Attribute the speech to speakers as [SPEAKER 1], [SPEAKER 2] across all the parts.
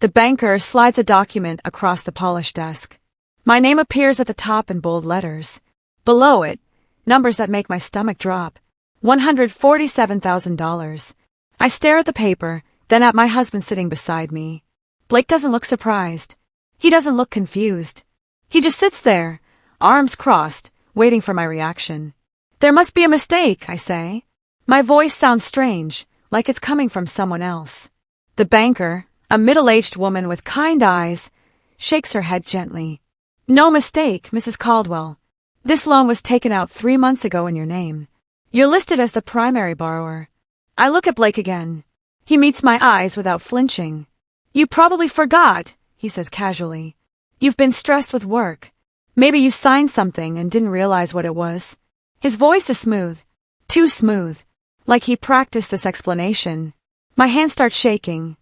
[SPEAKER 1] The banker slides a document across the polished desk. My name appears at the top in bold letters. Below it, numbers that make my stomach drop. $147,000. I stare at the paper, then at my husband sitting beside me. Blake doesn't look surprised. He doesn't look confused. He just sits there, arms crossed, waiting for my reaction. There must be a mistake, I say. My voice sounds strange, like it's coming from someone else. The banker, a middle-aged woman with kind eyes, shakes her head gently. No mistake, Mrs. Caldwell. This loan was taken out 3 months ago in your name. You're listed as the primary borrower. I look at Blake again. He meets my eyes without flinching. You probably forgot, he says casually. You've been stressed with work. Maybe you signed something and didn't realize what it was. His voice is smooth. Too smooth. Like he practiced this explanation. My hands start shaking.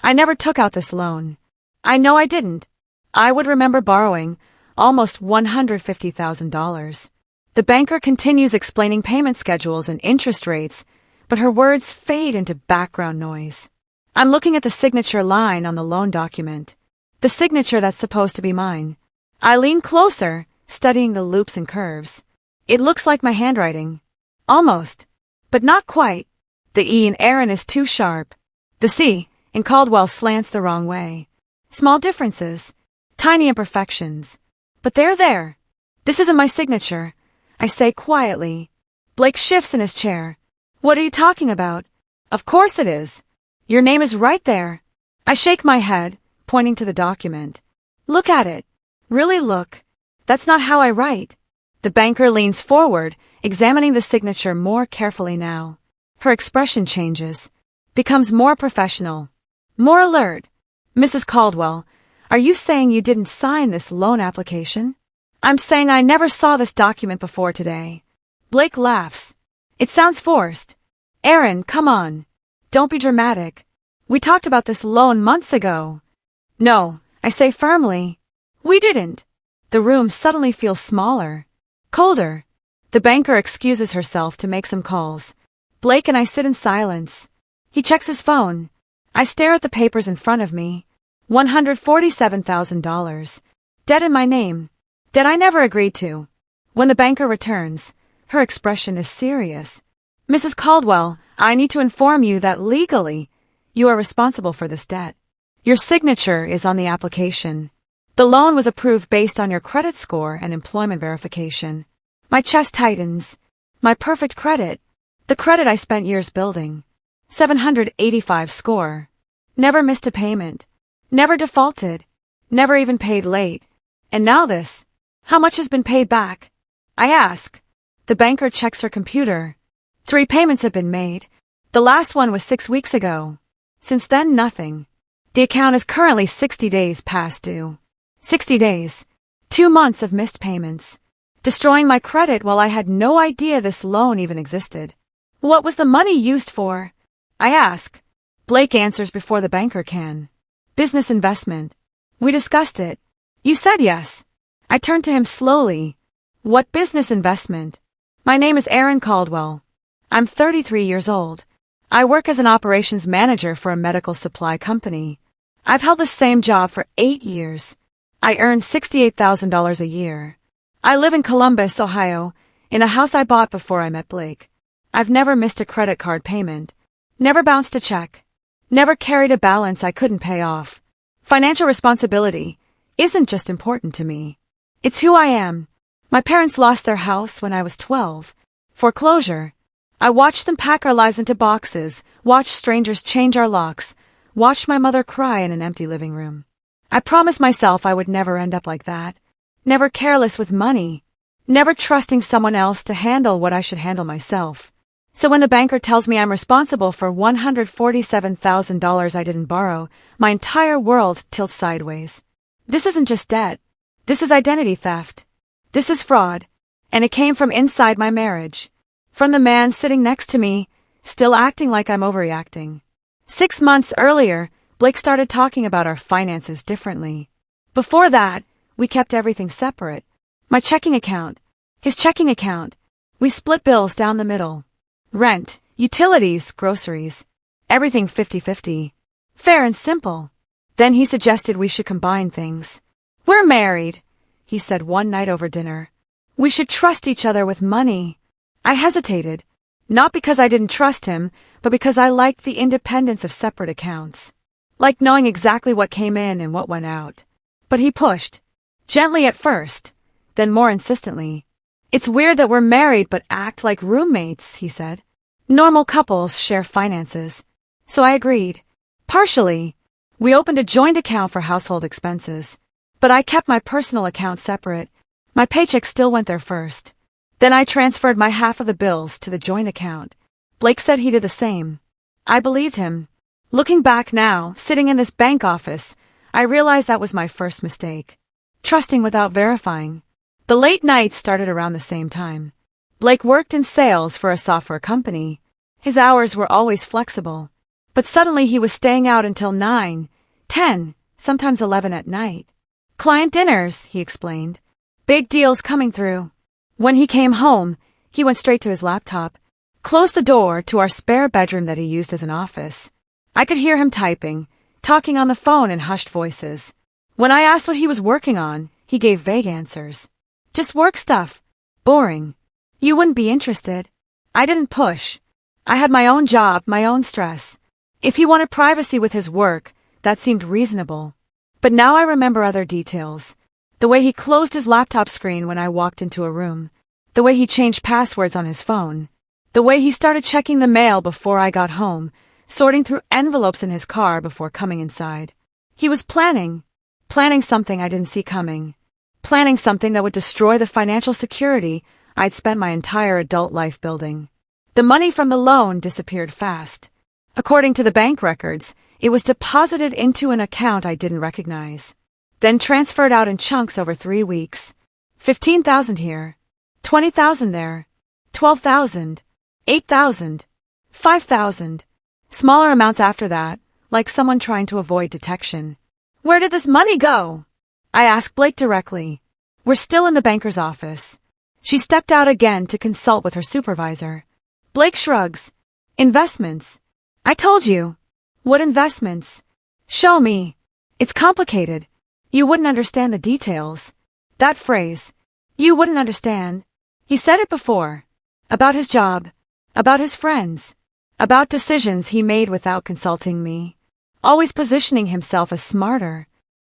[SPEAKER 1] I never took out this loan. I know I didn't. I would remember borrowing almost $150,000. The banker continues explaining payment schedules and interest rates, but her words fade into background noise. I'm looking at the signature line on the loan document. The signature that's supposed to be mine. I lean closer, studying the loops and curves. It looks like my handwriting. Almost. But not quite. The E in Erin is too sharp. The C in Caldwell slants the wrong way. Small differences. Tiny imperfections. But they're there. This isn't my signature, I say quietly. Blake shifts in his chair. What are you talking about? Of course it is. Your name is right there. I shake my head, pointing to the document. Look at it. Really look. That's not how I write. The banker leans forward, examining the signature more carefully now. Her expression changes, becomes more professional, more alert. Mrs. Caldwell, are you saying you didn't sign this loan application? I'm saying I never saw this document before today. Blake laughs. It sounds forced. Erin, come on. Don't be dramatic. We talked about this loan months ago. No, I say firmly. We didn't. The room suddenly feels smaller, colder. The banker excuses herself to make some calls. Blake and I sit in silence. He checks his phone. I stare at the papers in front of me. $147,000. Debt in my name. Debt I never agreed to. When the banker returns, her expression is serious. Mrs. Caldwell, I need to inform you that legally, you are responsible for this debt. Your signature is on the application. The loan was approved based on your credit score and employment verification. My chest tightens. My perfect credit. The credit I spent years building. 785 score. Never missed a payment. Never defaulted. Never even paid late. And now this. How much has been paid back? I ask. The banker checks her computer. 3 payments have been made. The last one was 6 weeks ago. Since then, nothing. The account is currently 60 days past due. 60 days. 2 months of missed payments. Destroying my credit while I had no idea this loan even existed. What was the money used for? I ask. Blake answers before the banker can. Business investment. We discussed it. You said yes. I turn to him slowly. What business investment? My name is Erin Caldwell. I'm 33 years old. I work as an operations manager for a medical supply company. I've held the same job for 8 years. I earn $68,000 a year. I live in Columbus, Ohio, in a house I bought before I met Blake. I've never missed a credit card payment. Never bounced a check. Never carried a balance I couldn't pay off. Financial responsibility isn't just important to me. It's who I am. My parents lost their house when I was 12. Foreclosure. I watched them pack our lives into boxes, watched strangers change our locks, watched my mother cry in an empty living room. I promised myself I would never end up like that. Never careless with money. Never trusting someone else to handle what I should handle myself. So when the banker tells me I'm responsible for $147,000 I didn't borrow, my entire world tilts sideways. This isn't just debt. This is identity theft. This is fraud. And it came from inside my marriage. From the man sitting next to me, still acting like I'm overreacting. 6 months earlier, Blake started talking about our finances differently. Before that, we kept everything separate. My checking account, his checking account. We split bills down the middle. Rent, utilities, groceries. Everything 50-50. Fair and simple. Then he suggested we should combine things. "We're married," he said one night over dinner. "We should trust each other with money." I hesitated, not because I didn't trust him, but because I liked the independence of separate accounts. Like knowing exactly what came in and what went out. But he pushed. Gently at first, then more insistently. "It's weird that we're married but act like roommates," he said. "Normal couples share finances." So I agreed. Partially. We opened a joint account for household expenses. But I kept my personal account separate. My paycheck still went there first. Then I transferred my half of the bills to the joint account. Blake said he did the same. I believed him. Looking back now, sitting in this bank office, I realized that was my first mistake. Trusting without verifying. The late nights started around the same time. Blake worked in sales for a software company. His hours were always flexible. But suddenly he was staying out until 9, 10, sometimes 11 at night. "Client dinners," he explained. "Big deals coming through." When he came home, he went straight to his laptop, closed the door to our spare bedroom that he used as an office. I could hear him typing, talking on the phone in hushed voices. When I asked what he was working on, he gave vague answers. "Just work stuff. Boring. You wouldn't be interested." I didn't push. I had my own job, my own stress. If he wanted privacy with his work, that seemed reasonable. But now I remember other details. The way he closed his laptop screen when I walked into a room. The way he changed passwords on his phone. The way he started checking the mail before I got home, sorting through envelopes in his car before coming inside. He was planning something I didn't see coming. Planning something that would destroy the financial security I'd spent my entire adult life building. The money from the loan disappeared fast. According to the bank records, it was deposited into an account I didn't recognize. Then transferred out in chunks over 3 weeks. 15,000 here, 20,000 there, 12,000, 8,000, 5,000. Smaller amounts after that, like someone trying to avoid detection. "Where did this money go?" I asked Blake directly. We're still in the banker's office. She stepped out again to consult with her supervisor. Blake shrugs. "Investments." "I told you." "What investments?" "Show me." "It's complicated. You wouldn't understand the details." That phrase, "you wouldn't understand." He said it before. About his job. About his friends. About decisions he made without consulting me. Always positioning himself as smarter.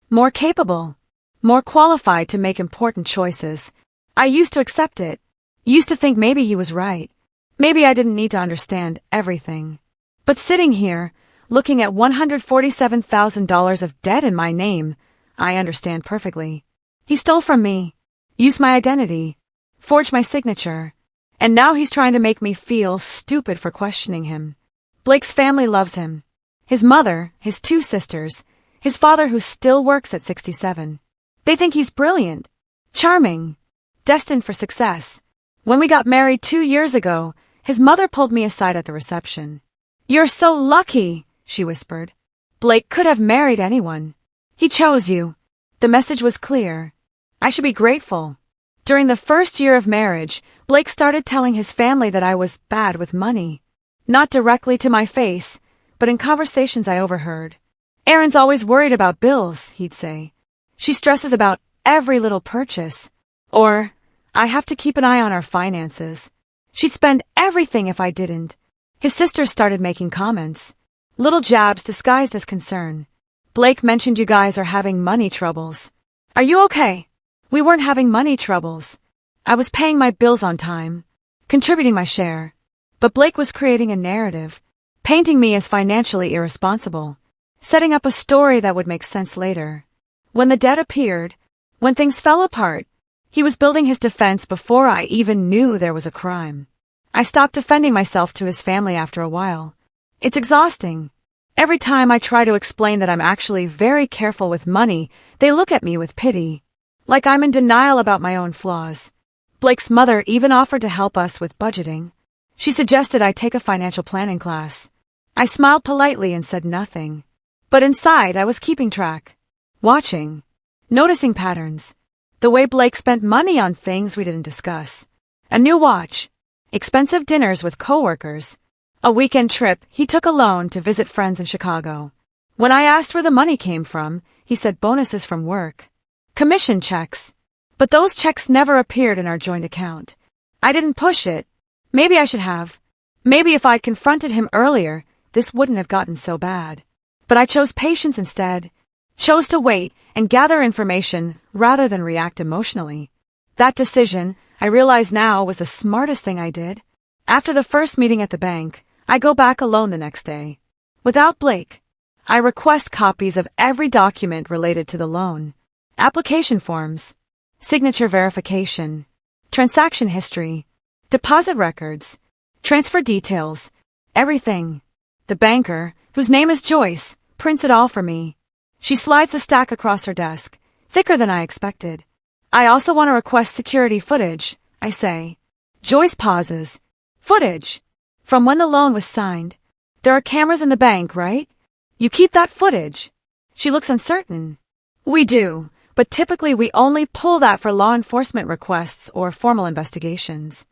[SPEAKER 1] More capable. More qualified to make important choices. I used to accept it. Used to think maybe he was right. Maybe I didn't need to understand everything. But sitting here, looking at $147,000 of debt in my name, I understand perfectly. He stole from me. Used my identity. Forged my signature. And now he's trying to make me feel stupid for questioning him. Blake's family loves him. His mother, his 2 sisters, his father who still works at 67. They think he's brilliant. Charming. Destined for success. When we got married 2 years ago, his mother pulled me aside at the reception. "You're so lucky," she whispered. "Blake could have married anyone. He chose you." The message was clear. I should be grateful. During the first year of marriage, Blake started telling his family that I was bad with money. Not directly to my face, but in conversations I overheard. "Erin's always worried about bills," he'd say. "She stresses about every little purchase." Or, "I have to keep an eye on our finances." She'd spend everything if I didn't. His sisters started making comments. Little jabs disguised as concern. "Blake mentioned you guys are having money troubles. Are you okay?" We weren't having money troubles. I was paying my bills on time, contributing my share. But Blake was creating a narrative, painting me as financially irresponsible, setting up a story that would make sense later. When the debt appeared, when things fell apart, he was building his defense before I even knew there was a crime. I stopped defending myself to his family after a while. It's exhausting. Every time I try to explain that I'm actually very careful with money, they look at me with pity. Like I'm in denial about my own flaws. Blake's mother even offered to help us with budgeting. She suggested I take a financial planning class. I smiled politely and said nothing. But inside I was keeping track. Watching. Noticing patterns. The way Blake spent money on things we didn't discuss. A new watch. Expensive dinners with coworkers. A weekend trip he took alone to visit friends in Chicago. When I asked where the money came from, he said bonuses from work. Commission checks. But those checks never appeared in our joint account. I didn't push it. Maybe I should have. Maybe if I'd confronted him earlier, this wouldn't have gotten so bad. But I chose patience instead. Chose to wait and gather information rather than react emotionally. That decision, I realize now, was the smartest thing I did. After the first meeting at the bank, I go back alone the next day. Without Blake. I request copies of every document related to the loan. Application forms, signature verification, transaction history, deposit records, transfer details, everything. The banker, whose name is Joyce, prints it all for me. She slides the stack across her desk, thicker than I expected. I also want to request security footage, I say. Joyce pauses. Footage? From when the loan was signed. There are cameras in the bank, right? You keep that footage? She looks uncertain. We do, but typically we only pull that for law enforcement requests or formal investigations.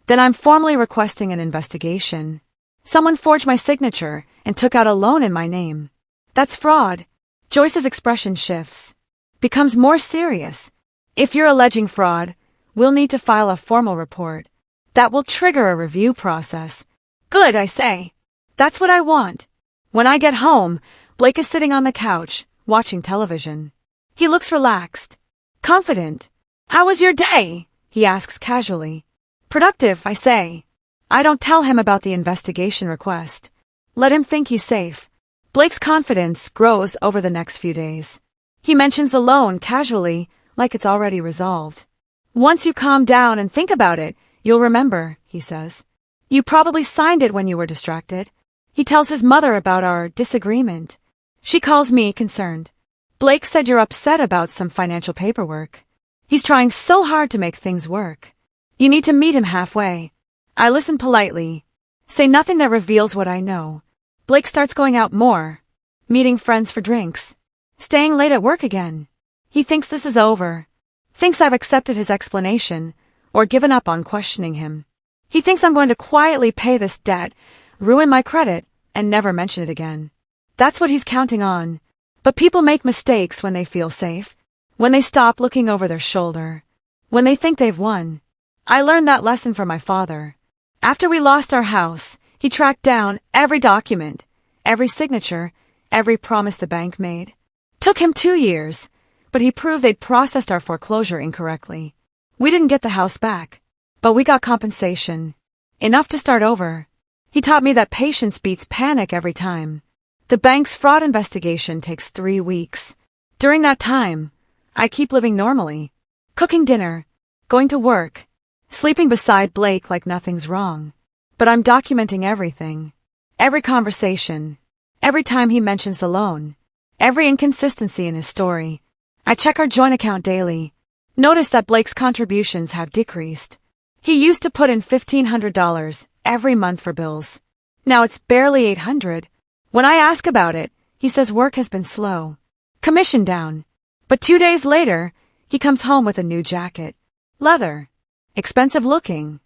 [SPEAKER 1] Then I'm formally requesting an investigation. Someone forged my signature and took out a loan in my name. That's fraud. Joyce's expression shifts. Becomes more serious. If you're alleging fraud, we'll need to file a formal report. That will trigger a review process. Good, I say. That's what I want. When I get home, Blake is sitting on the couch, watching television. He looks relaxed. Confident. How was your day? He asks casually. Productive, I say. I don't tell him about the investigation request. Let him think he's safe. Blake's confidence grows over the next few days. He mentions the loan casually, like it's already resolved. Once you calm down and think about it, you'll remember, he says. You probably signed it when you were distracted. He tells his mother about our disagreement. She calls me concerned. Blake said you're upset about some financial paperwork. He's trying so hard to make things work. You need to meet him halfway. I listen politely. Say nothing that reveals what I know. Blake starts going out more. Meeting friends for drinks. Staying late at work again. He thinks this is over. Thinks I've accepted his explanation or given up on questioning him. He thinks I'm going to quietly pay this debt, ruin my credit, and never mention it again. That's what he's counting on. But people make mistakes when they feel safe, when they stop looking over their shoulder, when they think they've won. I learned that lesson from my father. After we lost our house, he tracked down every document, every signature, every promise the bank made. Took him 2 years, but he proved they'd processed our foreclosure incorrectly. We didn't get the house back, but we got compensation. Enough to start over. He taught me that patience beats panic every time. The bank's fraud investigation takes 3 weeks. During that time, I keep living normally. Cooking dinner, going to work, sleeping beside Blake like nothing's wrong. But I'm documenting everything. Every conversation. Every time he mentions the loan. Every inconsistency in his story. I check our joint account daily. Notice that Blake's contributions have decreased. He used to put in $1,500 every month for bills. Now it's barely $800. When I ask about it, he says work has been slow. Commission down. But 2 days later, he comes home with a new jacket. Leather. Expensive looking.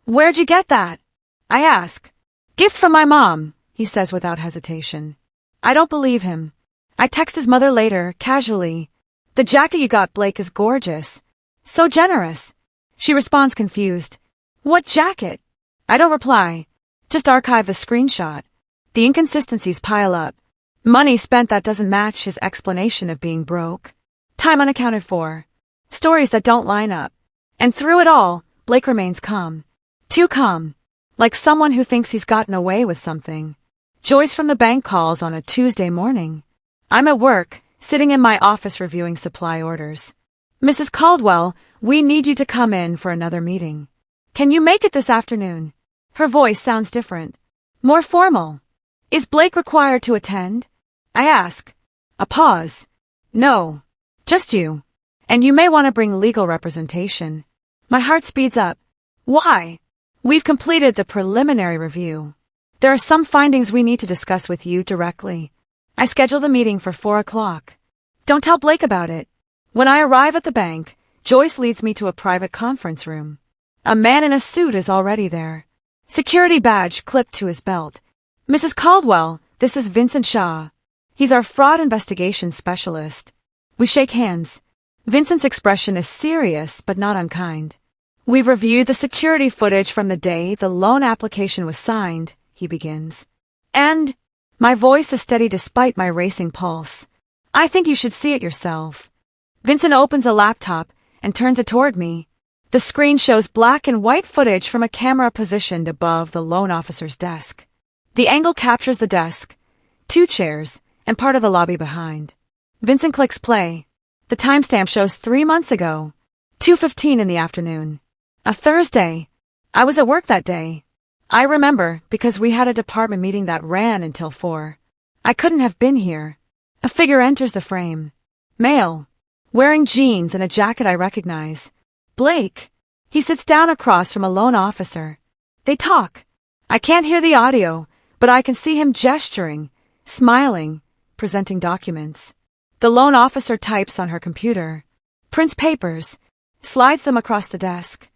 [SPEAKER 1] Where'd you get that? I ask. Gift from my mom, he says without hesitation. I don't believe him. I text his mother later, casually. The jacket you got, Blake, is gorgeous. So generous. She responds confused. What jacket? I don't reply. Just archive the screenshot. The inconsistencies pile up. Money spent that doesn't match his explanation of being broke. Time unaccounted for. Stories that don't line up. And through it all, Blake remains calm. Too calm. Like someone who thinks he's gotten away with something. Joyce from the bank calls on a Tuesday morning. I'm at work, sitting in my office reviewing supply orders. Mrs. Caldwell, we need you to come in for another meeting. Can you make it this afternoon? Her voice sounds different. More formal. Is Blake required to attend? I ask. A pause. No. Just you. And you may want to bring legal representation. My heart speeds up. Why? We've completed the preliminary review. There are some findings we need to discuss with you directly. I schedule the meeting for 4 o'clock. Don't tell Blake about it. When I arrive at the bank, Joyce leads me to a private conference room. A man in a suit is already there. Security badge clipped to his belt. Mrs. Caldwell, this is Vincent Shaw. He's our fraud investigation specialist. We shake hands. Vincent's expression is serious but not unkind. We've reviewed the security footage from the day the loan application was signed, he begins. And my voice is steady despite my racing pulse. I think you should see it yourself. Vincent opens a laptop and turns it toward me. The screen shows black and white footage from a camera positioned above the loan officer's desk. The angle captures the desk, 2 chairs, and part of the lobby behind. Vincent clicks play. The timestamp shows 3 months ago, 2:15 in the afternoon. A Thursday. I was at work that day. I remember because we had a department meeting that ran until 4. I couldn't have been here. A figure enters the frame. Male. Wearing jeans and a jacket I recognize. Blake. He sits down across from a loan officer. They talk. I can't hear the audio, but I can see him gesturing, smiling, presenting documents. The loan officer types on her computer, prints papers, slides them across the desk.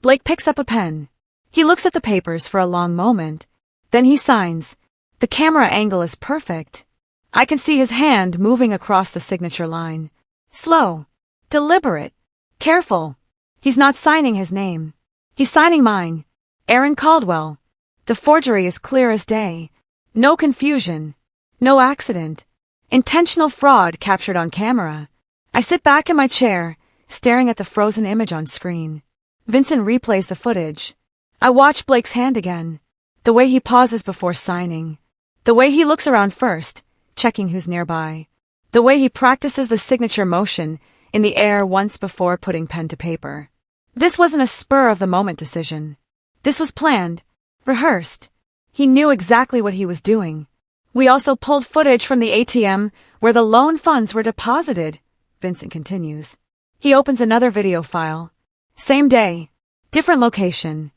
[SPEAKER 1] Blake picks up a pen. He looks at the papers for a long moment. Then he signs. The camera angle is perfect. I can see his hand moving across the signature line. Slow, deliberate, careful. He's not signing his name. He's signing mine, Erin Caldwell. The forgery is clear as day. No confusion. No accident. Intentional fraud captured on camera. I sit back in my chair, staring at the frozen image on screen. Vincent replays the footage. I watch Blake's hand again. The way he pauses before signing. The way he looks around first, checking who's nearby. The way he practices the signature motion in the air once before putting pen to paper. This wasn't a spur-of-the-moment decision. This was planned, rehearsed. He knew exactly what he was doing. We also pulled footage from the ATM where the loan funds were deposited, Vincent continues. He opens another video file. Same day, different location.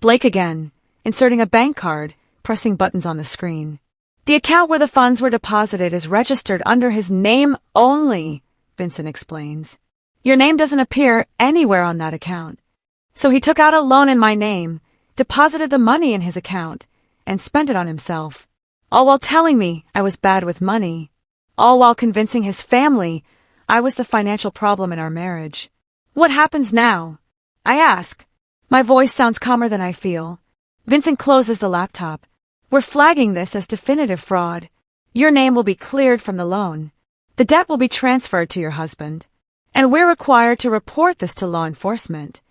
[SPEAKER 1] Blake again, inserting a bank card, pressing buttons on the screen. The account where the funds were deposited is registered under his name only, Vincent explains. Your name doesn't appear anywhere on that account. So he took out a loan in my name, deposited the money in his account, and spent it on himself. All while telling me I was bad with money. All while convincing his family I was the financial problem in our marriage. What happens now? I ask. My voice sounds calmer than I feel. Vincent closes the laptop. We're flagging this as definitive fraud. Your name will be cleared from the loan. The debt will be transferred to your husband. And we're required to report this to law enforcement.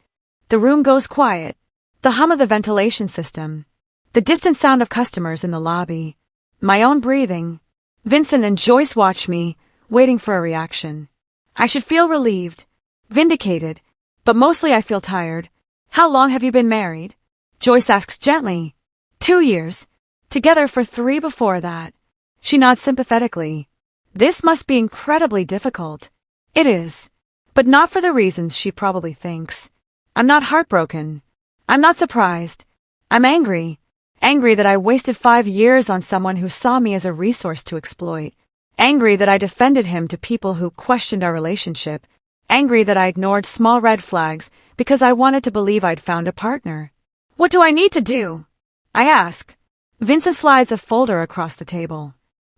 [SPEAKER 1] The room goes quiet. The hum of the ventilation system. The distant sound of customers in the lobby. My own breathing. Vincent and Joyce watch me, waiting for a reaction. I should feel relieved, vindicated, but mostly I feel tired. How long have you been married? Joyce asks gently. 2 years. Together for 3 before that. She nods sympathetically. This must be incredibly difficult. It is. But not for the reasons she probably thinks. I'm not heartbroken. I'm not surprised. I'm angry. Angry that I wasted 5 years on someone who saw me as a resource to exploit. Angry that I defended him to people who questioned our relationship. Angry that I ignored small red flags because I wanted to believe I'd found a partner. What do I need to do? I ask. Vincent slides a folder across the table.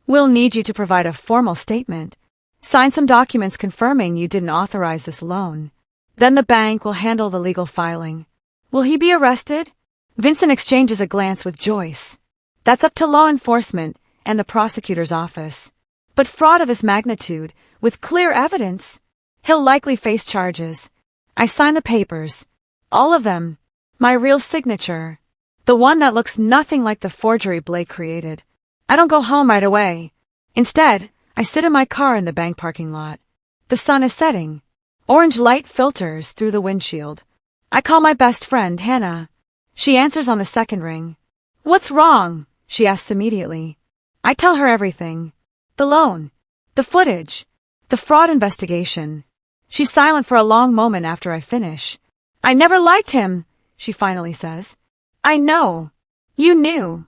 [SPEAKER 1] We'll need you to provide a formal statement. Sign some documents confirming you didn't authorize this loan. Then the bank will handle the legal filing. Will he be arrested? Vincent exchanges a glance with Joyce. That's up to law enforcement and the prosecutor's office. But fraud of this magnitude, with clear evidence, he'll likely face charges. I sign the papers. All of them. My real signature. The one that looks nothing like the forgery Blake created. I don't go home right away. Instead, I sit in my car in the bank parking lot. The sun is setting. Orange light filters through the windshield. I call my best friend, Hannah. She answers on the second ring. What's wrong? She asks immediately. I tell her everything. The loan. The footage. The fraud investigation. She's silent for a long moment after I finish. I never liked him, she finally says. I know. You knew.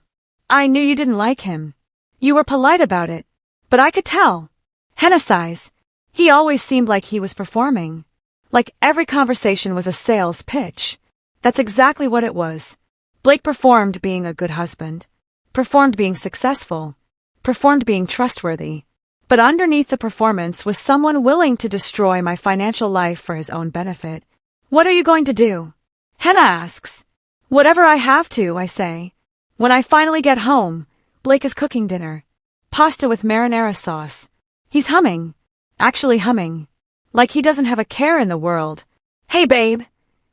[SPEAKER 1] I knew you didn't like him. You were polite about it. But I could tell. Hannah sighs. He always seemed like he was performing. Like every conversation was a sales pitch. That's exactly what it was. Blake performed being a good husband. Performed being successful. Performed being trustworthy. But underneath the performance was someone willing to destroy my financial life for his own benefit. What are you going to do? Hannah asks. Whatever I have to, I say. When I finally get home, Blake is cooking dinner. Pasta with marinara sauce. He's humming. Actually humming. Like he doesn't have a care in the world. Hey babe,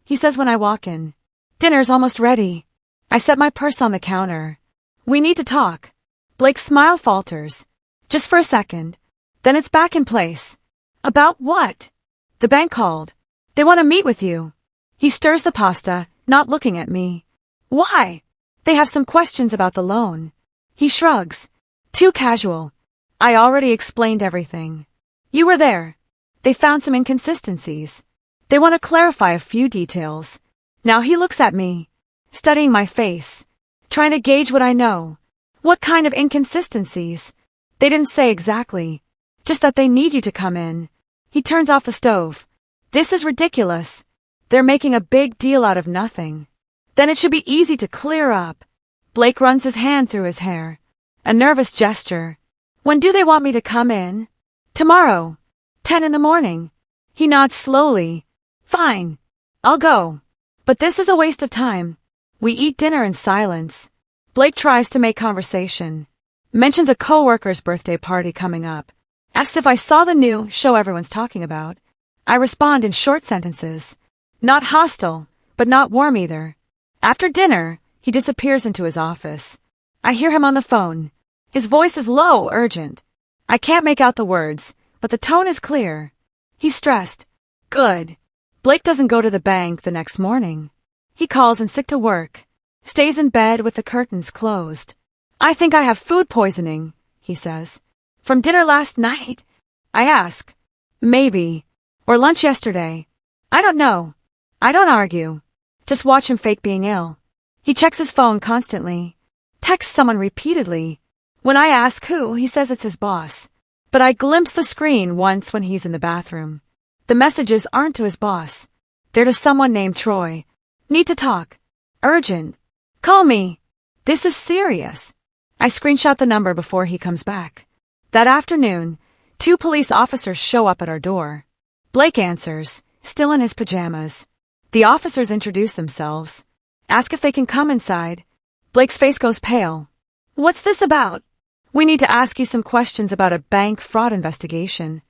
[SPEAKER 1] he says when I walk in. Dinner's almost ready. I set my purse on the counter. We need to talk. Blake's smile falters. Just for a second. Then it's back in place. About what? The bank called. They want to meet with you. He stirs the pasta, not looking at me. Why? They have some questions about the loan. He shrugs. Too casual. I already explained everything. You were there. They found some inconsistencies. They want to clarify a few details. Now he looks at me, studying my face, trying to gauge what I know. What kind of inconsistencies? They didn't say exactly. Just that they need you to come in. He turns off the stove. This is ridiculous. They're making a big deal out of nothing. Then it should be easy to clear up. Blake runs his hand through his hair. A nervous gesture. When do they want me to come in? Tomorrow. 10 in the morning. He nods slowly. Fine. I'll go. But this is a waste of time. We eat dinner in silence. Blake tries to make conversation. Mentions a coworker's birthday party coming up. Asks if I saw the new show everyone's talking about. I respond in short sentences. Not hostile, but not warm either. After dinner, he disappears into his office. I hear him on the phone. His voice is low, urgent. I can't make out the words, but the tone is clear. He's stressed. Good. Blake doesn't go to the bank the next morning. He calls in sick to work. Stays in bed with the curtains closed. I think I have food poisoning, he says. From dinner last night? I ask. Maybe. Or lunch yesterday. I don't know. I don't argue. Just watch him fake being ill. He checks his phone constantly. Texts someone repeatedly. When I ask who, he says it's his boss. But I glimpse the screen once when he's in the bathroom. The messages aren't to his boss. They're to someone named Troy. Need to talk. Urgent. Call me. This is serious. I screenshot the number before he comes back. That afternoon, 2 police officers show up at our door. Blake answers, still in his pajamas. The officers introduce themselves. Ask if they can come inside. Blake's face goes pale. What's this about? We need to ask you some questions about a bank fraud investigation.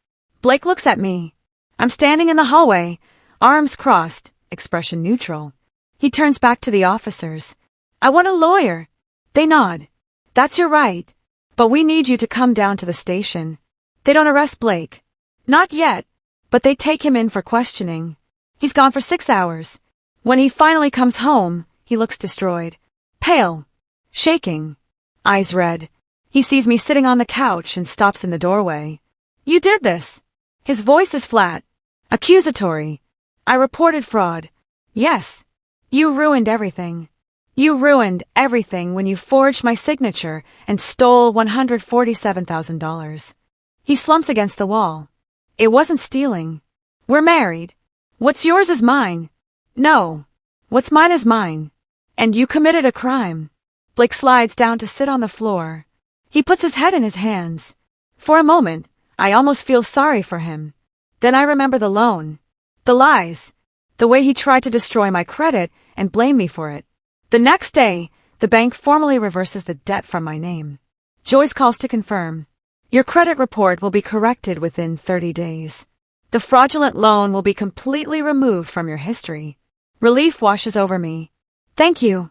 [SPEAKER 1] Blake looks at me. I'm standing in the hallway, arms crossed, expression neutral. He turns back to the officers. I want a lawyer. They nod. That's your right. But we need you to come down to the station. They don't arrest Blake. Not yet. But they take him in for questioning. He's gone for 6 hours. When he finally comes home, he looks destroyed. Pale. Shaking. Eyes red. He sees me sitting on the couch and stops in the doorway. You did this. His voice is flat. Accusatory. I reported fraud. Yes. You ruined everything. You ruined everything when you forged my signature and stole $147,000. He slumps against the wall. It wasn't stealing. We're married. What's yours is mine. No. What's mine is mine. And you committed a crime. Blake slides down to sit on the floor. He puts his head in his hands. For a moment, I almost feel sorry for him. Then I remember the loan. The lies. The way he tried to destroy my credit and blame me for it. The next day, the bank formally reverses the debt from my name. Joyce calls to confirm. Your credit report will be corrected within 30 days. The fraudulent loan will be completely removed from your history. Relief washes over me. Thank you.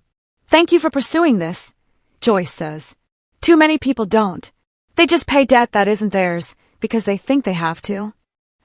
[SPEAKER 1] Thank you for pursuing this, Joyce says. Too many people don't. They just pay debt that isn't theirs because they think they have to.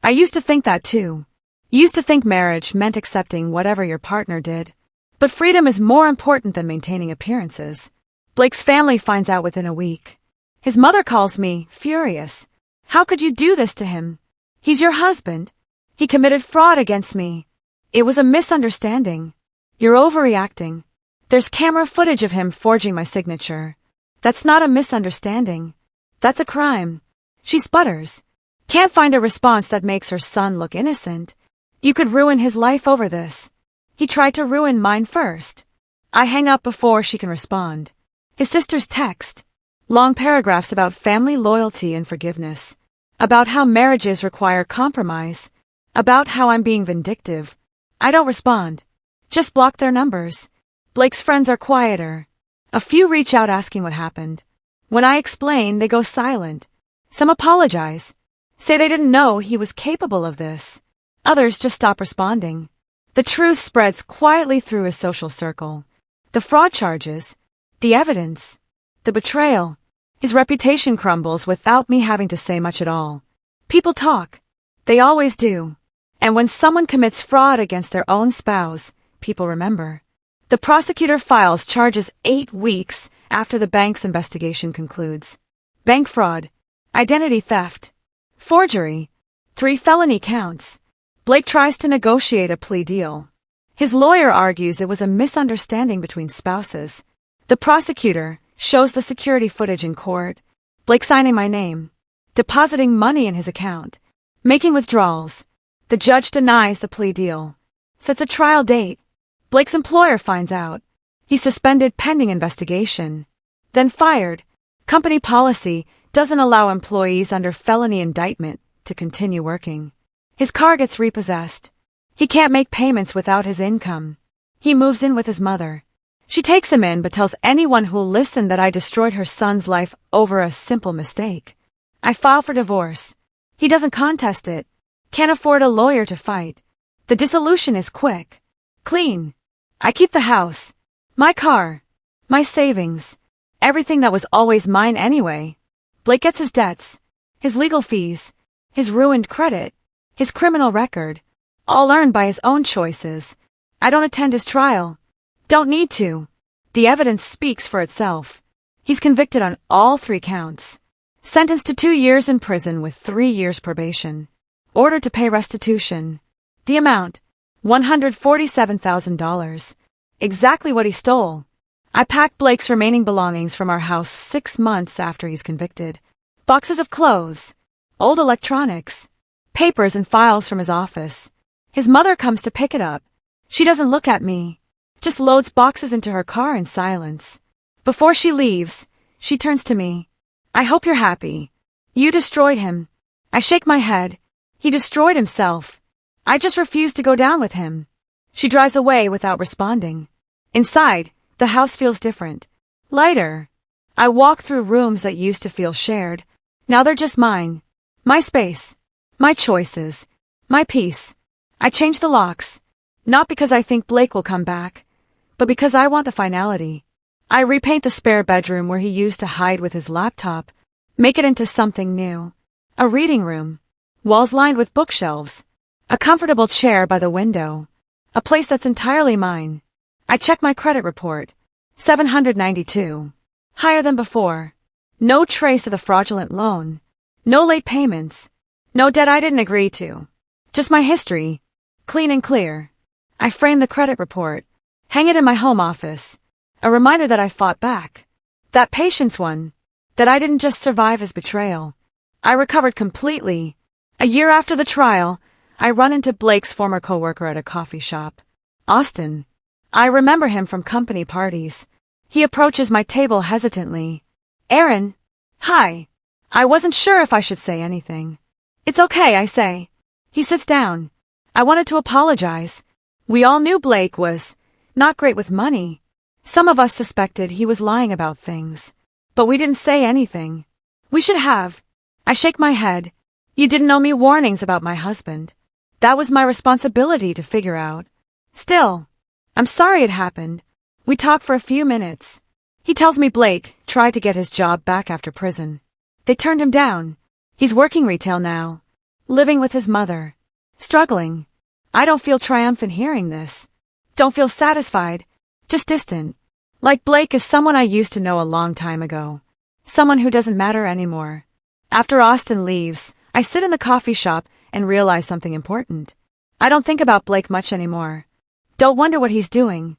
[SPEAKER 1] I used to think that too. Used to think marriage meant accepting whatever your partner did. But freedom is more important than maintaining appearances. Blake's family finds out within a week. His mother calls me, furious. How could you do this to him? He's your husband. He committed fraud against me. It was a misunderstanding. You're overreacting. There's camera footage of him forging my signature. That's not a misunderstanding. That's a crime. She sputters. Can't find a response that makes her son look innocent. You could ruin his life over this. He tried to ruin mine first. I hang up before she can respond. His sisters text. Long paragraphs about family loyalty and forgiveness. about how marriages require compromise, about how I'm being vindictive. I don't respond. Just block their numbers. Blake's friends are quieter. A few reach out asking what happened. When I explain, they go silent. Some apologize, say they didn't know he was capable of this. Others just stop responding. The truth spreads quietly through his social circle. The fraud charges, the evidence, the betrayal. His reputation crumbles without me having to say much at all. People talk. They always do. And when someone commits fraud against their own spouse, people remember. The prosecutor files charges 8 weeks after the bank's investigation concludes. Bank fraud, identity theft, forgery, 3 felony counts. Blake tries to negotiate a plea deal. His lawyer argues it was a misunderstanding between spouses. The prosecutor shows the security footage in court. Blake signing my name, depositing money in his account, making withdrawals. The judge denies the plea deal, sets a trial date. Blake's employer finds out. He's suspended pending investigation. Then fired. Company policy doesn't allow employees under felony indictment to continue working. His car gets repossessed. He can't make payments without his income. He moves in with his mother. She takes him in but tells anyone who'll listen that I destroyed her son's life over a simple mistake. I file for divorce. He doesn't contest it. Can't afford a lawyer to fight. The dissolution is quick. Clean. I keep the house. My car. My savings. Everything that was always mine anyway. Blake gets his debts. His legal fees. His ruined credit. His criminal record, all earned by his own choices. I don't attend his trial. Don't need to. The evidence speaks for itself. He's convicted on all 3 counts. Sentenced to 2 years in prison with 3 years probation. Ordered to pay restitution. The amount, $147,000. Exactly what he stole. I packed Blake's remaining belongings from our house 6 months after he's convicted. Boxes of clothes, old electronics, papers and files from his office. His mother comes to pick it up. She doesn't look at me, just loads boxes into her car in silence. Before she leaves, she turns to me. I hope you're happy. You destroyed him. I shake my head. He destroyed himself. I just refuse to go down with him. She drives away without responding. Inside, the house feels different. Lighter. I walk through rooms that used to feel shared. Now they're just mine. My space. My choices. My peace. I change the locks. Not because I think Blake will come back, but because I want the finality. I repaint the spare bedroom where he used to hide with his laptop, make it into something new. A reading room. Walls lined with bookshelves. A comfortable chair by the window. A place that's entirely mine. I check my credit report. 792. Higher than before. No trace of the fraudulent loan. No late payments. No debt I didn't agree to. Just my history. Clean and clear. I frame the credit report. Hang it in my home office. A reminder that I fought back. That patience one. That I didn't just survive his betrayal. I recovered completely. A year after the trial, I run into Blake's former coworker at a coffee shop. Austin. I remember him from company parties. He approaches my table hesitantly. Erin. Hi. I wasn't sure if I should say anything. It's okay, I say. He sits down. I wanted to apologize. We all knew Blake was not great with money. Some of us suspected he was lying about things. But we didn't say anything. We should have. I shake my head. You didn't owe me warnings about my husband. That was my responsibility to figure out. Still, I'm sorry it happened. We talk for a few minutes. He tells me Blake tried to get his job back after prison. They turned him down. He's working retail now, living with his mother, struggling. I don't feel triumphant hearing this. Don't feel satisfied, just distant. Like Blake is someone I used to know a long time ago. Someone who doesn't matter anymore. After Austin leaves, I sit in the coffee shop and realize something important. I don't think about Blake much anymore. Don't wonder what he's doing.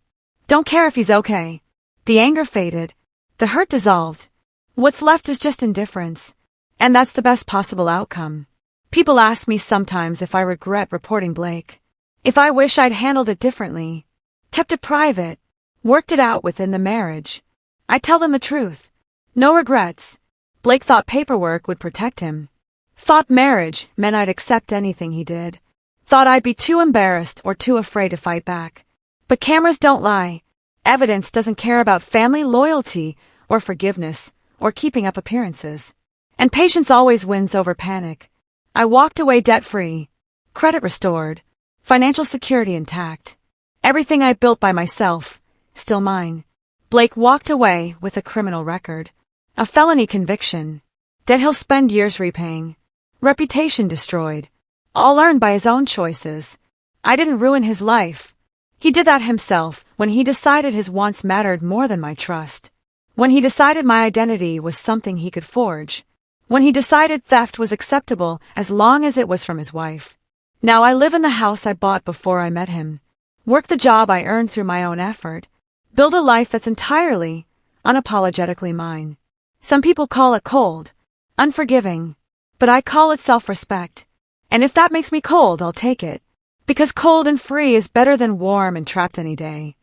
[SPEAKER 1] Don't care if he's okay. The anger faded. The hurt dissolved. What's left is just indifference. And that's the best possible outcome. People ask me sometimes if I regret reporting Blake. If I wish I'd handled it differently. Kept it private. Worked it out within the marriage. I tell them the truth. No regrets. Blake thought paperwork would protect him. Thought marriage meant I'd accept anything he did. Thought I'd be too embarrassed or too afraid to fight back. But cameras don't lie. Evidence doesn't care about family loyalty or forgiveness or keeping up appearances. And patience always wins over panic. I walked away debt-free, credit restored, financial security intact. Everything I built by myself, still mine. Blake walked away with a criminal record, a felony conviction, debt he'll spend years repaying, reputation destroyed, all earned by his own choices. I didn't ruin his life. He did that himself when he decided his wants mattered more than my trust. When he decided my identity was something he could forge. When he decided theft was acceptable as long as it was from his wife. Now I live in the house I bought before I met him. Work the job I earned through my own effort. Build a life that's entirely, unapologetically mine. Some people call it cold, unforgiving, but I call it self-respect. And if that makes me cold, I'll take it. Because cold and free is better than warm and trapped any day.